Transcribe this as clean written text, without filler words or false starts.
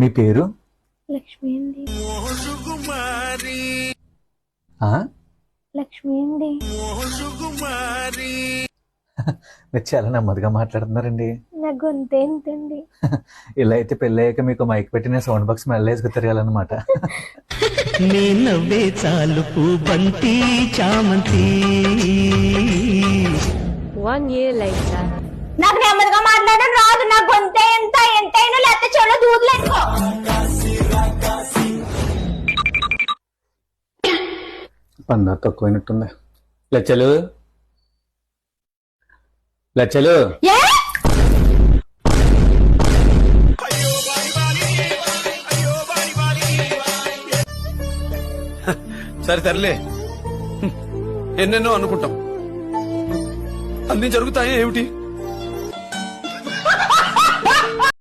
మీ పేరు? లక్ష్మి అండి. ఆ? లక్ష్మి అండి. మీరు చాలా నెమ్మదిగా మాట్లాడుతున్నారండి. నా గొంతే ఎంతండి. ఇలా అయితే పెళ్ళయ్యాక మీకు మైక్ పెట్టిన సౌండ్ బాక్స్ మెల్లేసుకు తిరగాలన్నమాట. నీ నవ్వే చాలు పూబంతి చామంతి. 1 year later. నాకు నెమ్మదిగా మాట్లాడడం రాదు. నా గొంతే ఎంతైనా లేకపోతే చెవులో దూదులేసుకో. పందా తక్కువైనట్టుంది. లచ్చలు లచ్చలు ఏ? సరే తరలే, ఎన్నెన్నో అనుకుంటాం, అన్ని జరుగుతాయి ఏమిటి?